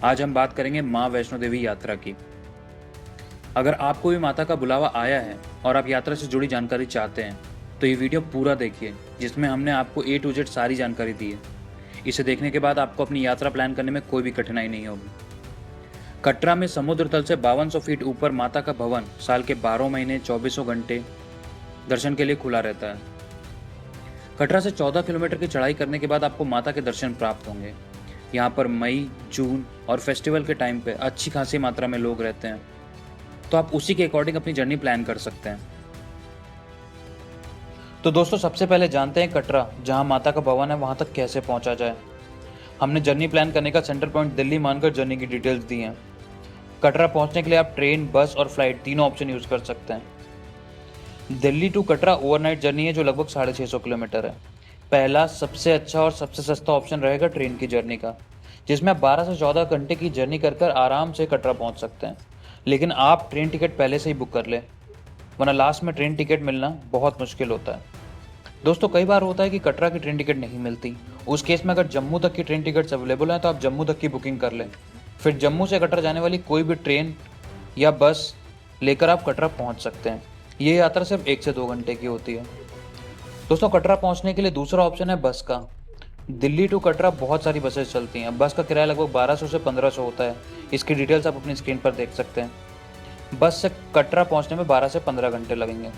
आज हम बात करेंगे माँ वैष्णो देवी यात्रा की। अगर आपको भी माता का बुलावा आया है और आप यात्रा से जुड़ी जानकारी चाहते हैं तो ये वीडियो पूरा देखिए, जिसमें हमने आपको A to Z सारी जानकारी दी है। इसे देखने के बाद आपको अपनी यात्रा प्लान करने में कोई भी कठिनाई नहीं होगी। कटरा में समुद्र तल से 5200 फीट ऊपर माता का भवन साल के 12 महीने 2400 घंटे दर्शन के लिए खुला रहता है। कटरा से 14 किलोमीटर की चढ़ाई करने के बाद आपको माता के दर्शन प्राप्त होंगे। यहाँ पर मई, जून और फेस्टिवल के टाइम पे अच्छी खासी मात्रा में लोग रहते हैं, तो आप उसी के अकॉर्डिंग अपनी जर्नी प्लान कर सकते हैं। तो दोस्तों, सबसे पहले जानते हैं कटरा, जहाँ माता का भवन है, वहाँ तक कैसे पहुँचा जाए। हमने जर्नी प्लान करने का सेंटर पॉइंट दिल्ली मानकर जर्नी की डिटेल्स दी हैं। कटरा पहुँचने के लिए आप ट्रेन, बस और फ्लाइट तीनों ऑप्शन यूज़ कर सकते हैं। Delhi to Katra overnight journey है जो लगभग 650 किलोमीटर है। पहला, सबसे अच्छा और सबसे सस्ता ऑप्शन रहेगा ट्रेन की जर्नी का, जिसमें आप 12 से 14 घंटे की जर्नी कर आराम से कटरा पहुंच सकते हैं। लेकिन आप ट्रेन टिकट पहले से ही बुक कर लें, वरना लास्ट में ट्रेन टिकट मिलना बहुत मुश्किल होता है। दोस्तों, कई बार होता है कि कटरा की ट्रेन टिकट नहीं मिलती। उस केस में अगर जम्मू तक की ट्रेन टिकट्स अवेलेबल हैं तो आप जम्मू तक की बुकिंग कर लें। फिर जम्मू से कटरा जाने वाली कोई भी ट्रेन या बस लेकर आप कटरा पहुंच सकते हैं। ये यात्रा सिर्फ 1 से 2 घंटे की होती है। दोस्तों, कटरा पहुंचने के लिए दूसरा ऑप्शन है बस का। दिल्ली टू कटरा बहुत सारी बसेस चलती हैं। बस का किराया लगभग 1200 से 1500 होता है। इसकी डिटेल्स आप अपनी स्क्रीन पर देख सकते हैं। बस से कटरा पहुंचने में 12 से 15 घंटे लगेंगे।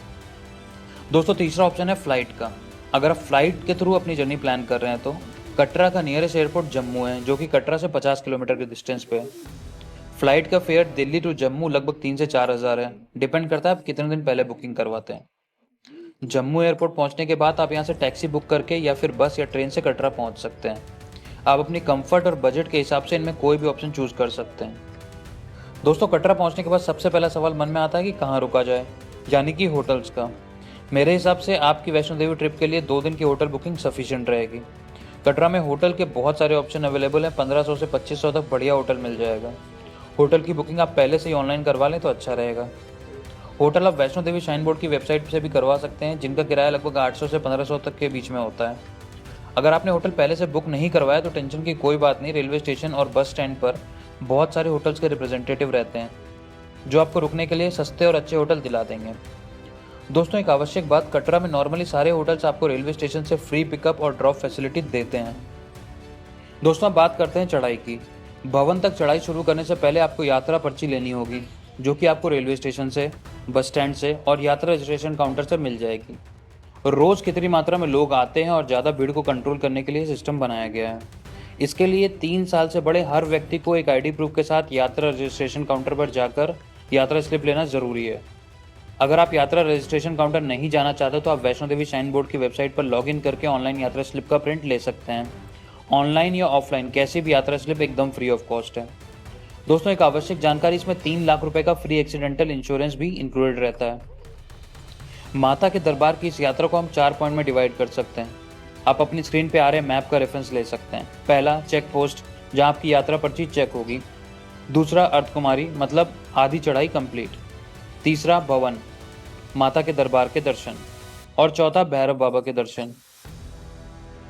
दोस्तों, तीसरा ऑप्शन है फ्लाइट का। अगर आप फ्लाइट के थ्रू अपनी जर्नी प्लान कर रहे हैं तो कटरा का नियरेस्ट एयरपोर्ट जम्मू है, जो कि कटरा से 50 किलोमीटर के डिस्टेंस पे है। फ्लाइट का फेयर दिल्ली टू जम्मू लगभग 3 से 4 हज़ार है। डिपेंड करता है आप कितने दिन पहले बुकिंग करवाते हैं। जम्मू एयरपोर्ट पहुंचने के बाद आप यहां से टैक्सी बुक करके या फिर बस या ट्रेन से कटरा पहुंच सकते हैं। आप अपनी कंफर्ट और बजट के हिसाब से इनमें कोई भी ऑप्शन चूज कर सकते हैं। दोस्तों, कटरा पहुंचने के बाद सबसे पहला सवाल मन में आता है कि कहाँ रुका जाए, यानी कि होटल्स का। मेरे हिसाब से आपकी वैष्णो देवी ट्रिप के लिए 2 दिन की होटल बुकिंग सफिशिएंट रहेगी। कटरा में होटल के बहुत सारे ऑप्शन अवेलेबल हैं। 1500 से 2500 तक बढ़िया होटल मिल जाएगा। होटल की बुकिंग आप पहले से ही ऑनलाइन करवा लें तो अच्छा रहेगा। होटल आप वैष्णो देवी श्राइन बोर्ड की वेबसाइट से भी करवा सकते हैं, जिनका किराया लगभग 800 से 1500 तक के बीच में होता है। अगर आपने होटल पहले से बुक नहीं करवाया तो टेंशन की कोई बात नहीं। रेलवे स्टेशन और बस स्टैंड पर बहुत सारे होटल्स के रिप्रेजेंटेटिव रहते हैं, जो आपको रुकने के लिए सस्ते और अच्छे होटल दिला देंगे। दोस्तों, एक आवश्यक बात, कटरा में नॉर्मली सारे होटल्स आपको रेलवे स्टेशन से फ्री पिकअप और ड्रॉप फैसिलिटी देते हैं। दोस्तों, अब बात करते हैं चढ़ाई की। भवन तक चढ़ाई शुरू करने से पहले आपको यात्रा पर्ची लेनी होगी, जो कि आपको रेलवे स्टेशन से, बस स्टैंड से और यात्रा रजिस्ट्रेशन काउंटर से मिल जाएगी। रोज कितनी मात्रा में लोग आते हैं और ज़्यादा भीड़ को कंट्रोल करने के लिए सिस्टम बनाया गया है। इसके लिए 3 साल से बड़े हर व्यक्ति को एक ID प्रूफ के साथ यात्रा रजिस्ट्रेशन काउंटर पर जाकर यात्रा स्लिप लेना जरूरी है। अगर आप यात्रा रजिस्ट्रेशन काउंटर नहीं जाना चाहते तो आप वैष्णो देवी श्राइन बोर्ड की वेबसाइट पर लॉगिन करके ऑनलाइन यात्रा स्लिप का प्रिंट ले सकते हैं। ऑनलाइन या ऑफलाइन कैसी भी यात्रा स्लिप एकदम फ्री ऑफ कॉस्ट है। दोस्तों, एक आवश्यक जानकारी, इसमें 3 लाख रुपए का फ्री एक्सीडेंटल इंश्योरेंस भी इंक्लूडेड रहता है। माता के दरबार की इस यात्रा को हम 4 पॉइंट में डिवाइड कर सकते हैं। आप अपनी स्क्रीन पे आ रहे मैप का रेफरेंस ले सकते हैं। पहला, चेक पोस्ट, जहाँ आपकी यात्रा पर्ची चेक होगी। दूसरा, अर्धकुमारी, मतलब आधी चढ़ाई कंप्लीट। तीसरा, भवन, माता के दरबार के दर्शन। और चौथा, भैरव बाबा के दर्शन।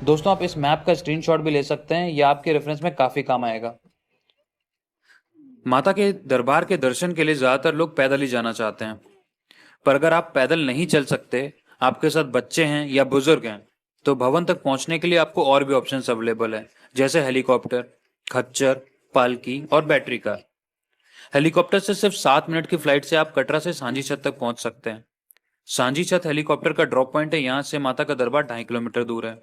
दोस्तों, आप इस मैप का स्क्रीनशॉट भी ले सकते हैं, यह आपके रेफरेंस में काफी काम आएगा। माता के दरबार के दर्शन के लिए ज्यादातर लोग पैदल ही जाना चाहते हैं, पर अगर आप पैदल नहीं चल सकते, आपके साथ बच्चे हैं या बुजुर्ग हैं, तो भवन तक पहुंचने के लिए आपको और भी ऑप्शंस अवेलेबल है, जैसे हेलीकॉप्टर, खच्चर, पालकी और बैटरी कार। हेलीकॉप्टर से सिर्फ 7 मिनट की फ्लाइट से आप कटरा से सांझी छत तक पहुंच सकते हैं। सांझी छत हेलीकॉप्टर का ड्रॉप पॉइंट है। यहाँ से माता का दरबार 2.5 किलोमीटर दूर है।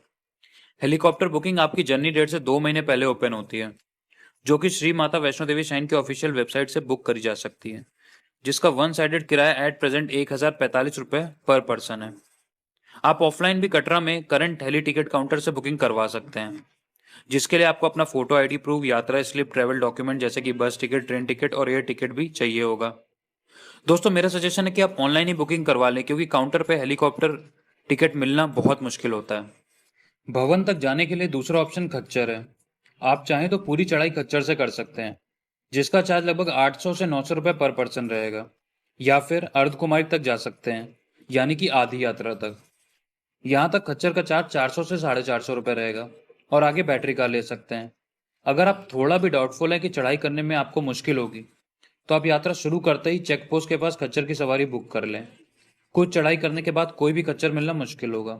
हेलीकॉप्टर बुकिंग आपकी जर्नी डेट से 2 महीने पहले ओपन होती है, जो कि श्री माता वैष्णो देवी श्राइन की ऑफिशियल वेबसाइट से बुक करी जा सकती है, जिसका 1 साइडेड किराया एट प्रेजेंट 1045 रुपए पर पर्सन है। आप ऑफलाइन भी कटरा में करंट हेली टिकट काउंटर से बुकिंग करवा सकते हैं, जिसके लिए आपको अपना फोटो ID प्रूफ, यात्रा स्लिप, ट्रैवल डॉक्यूमेंट जैसे कि बस टिकट, ट्रेन टिकट और एयर टिकट भी चाहिए होगा। दोस्तों, मेरा सजेशन है कि आप ऑनलाइन ही बुकिंग करवा लें, क्योंकि काउंटर पे हेलीकॉप्टर टिकट मिलना बहुत मुश्किल होता है। भवन तक जाने के लिए दूसरा ऑप्शन खच्चर है। आप चाहें तो पूरी चढ़ाई खच्चर से कर सकते हैं, जिसका चार्ज लगभग 800 से 900 रुपए पर पर्सन रहेगा। या फिर अर्धकुमारी तक जा सकते हैं, यानी कि आधी यात्रा तक। यहाँ तक खच्चर का चार्ज 400 से 450 रुपए रहेगा और आगे बैटरी कार ले सकते हैं। अगर आप थोड़ा भी डाउटफुल है कि चढ़ाई करने में आपको मुश्किल होगी, तो आप यात्रा शुरू करते ही चेक पोस्ट के पास खच्चर की सवारी बुक कर लें। कुछ चढ़ाई करने के बाद कोई भी खच्चर मिलना मुश्किल होगा।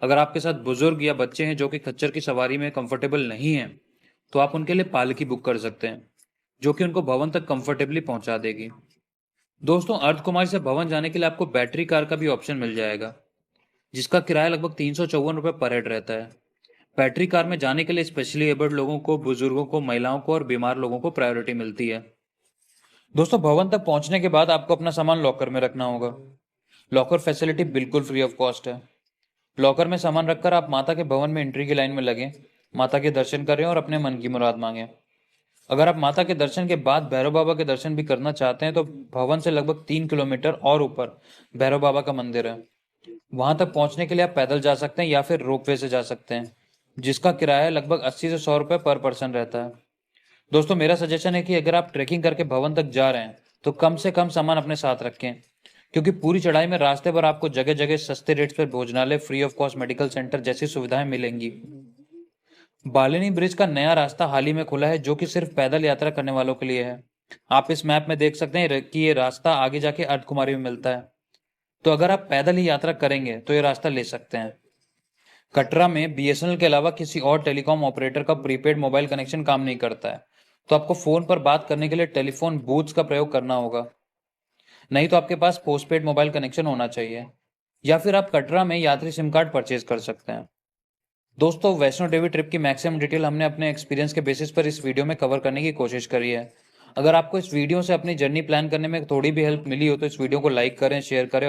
अगर आपके साथ बुजुर्ग या बच्चे हैं जो कि खच्चर की सवारी में कंफर्टेबल नहीं हैं, तो आप उनके लिए पालकी बुक कर सकते हैं, जो कि उनको भवन तक कंफर्टेबली पहुंचा देगी। दोस्तों, अर्धकुमारी से भवन जाने के लिए आपको बैटरी कार का भी ऑप्शन मिल जाएगा, जिसका किराया लगभग 354 रुपये पर हेड रहता है। बैटरी कार में जाने के लिए स्पेशली एबल्ड लोगों को, बुजुर्गों को, महिलाओं को और बीमार लोगों को प्रायोरिटी मिलती है। दोस्तों, भवन तक पहुंचने के बाद आपको अपना सामान लॉकर में रखना होगा। लॉकर फैसिलिटी बिल्कुल फ्री ऑफ कॉस्ट है। लॉकर में सामान रखकर आप माता के भवन में एंट्री की लाइन में लगें, माता के दर्शन करें और अपने मन की मुराद मांगें। अगर आप माता के दर्शन के बाद भैरव बाबा के दर्शन भी करना चाहते हैं, तो भवन से लगभग 3 किलोमीटर और ऊपर भैरव बाबा का मंदिर है। वहां तक पहुंचने के लिए आप पैदल जा सकते हैं या फिर रोपवे से जा सकते हैं, जिसका किराया लगभग 80 से 100 रुपये पर पर्सन रहता है। दोस्तों, मेरा सजेशन है कि अगर आप ट्रैकिंग करके भवन तक जा रहे हैं, तो कम से कम सामान अपने साथ रखें, क्योंकि पूरी चढ़ाई में रास्ते पर आपको जगह जगह सस्ते रेट्स पर भोजनालय, free of cost medical centre जैसी सुविधाएं मिलेंगी। बालिनी ब्रिज का नया रास्ता हाल ही में खुला है, जो कि सिर्फ पैदल यात्रा करने वालों के लिए है। आप इस मैप में देख सकते हैं कि ये रास्ता आगे जाके अर्धकुमारी में मिलता है। तो अगर आप पैदल ही यात्रा करेंगे तो ये रास्ता ले सकते हैं। कटरा में बीएसएनएल के अलावा किसी और टेलीकॉम ऑपरेटर का प्रीपेड मोबाइल कनेक्शन काम नहीं करता है, तो आपको फोन पर बात करने के लिए टेलीफोन बूथ्स का प्रयोग करना होगा। नहीं तो आपके पास पोस्टपेड मोबाइल कनेक्शन होना चाहिए, या फिर आप कटरा में यात्री सिम कार्ड परचेज कर सकते हैं। दोस्तों, वैष्णो देवी ट्रिप की मैक्सिमम डिटेल हमने अपने एक्सपीरियंस के बेसिस पर इस वीडियो में कवर करने की कोशिश करी है। अगर आपको इस वीडियो से अपनी जर्नी प्लान करने में थोड़ी भी हेल्प मिली हो, तो इस वीडियो को लाइक करें, शेयर करें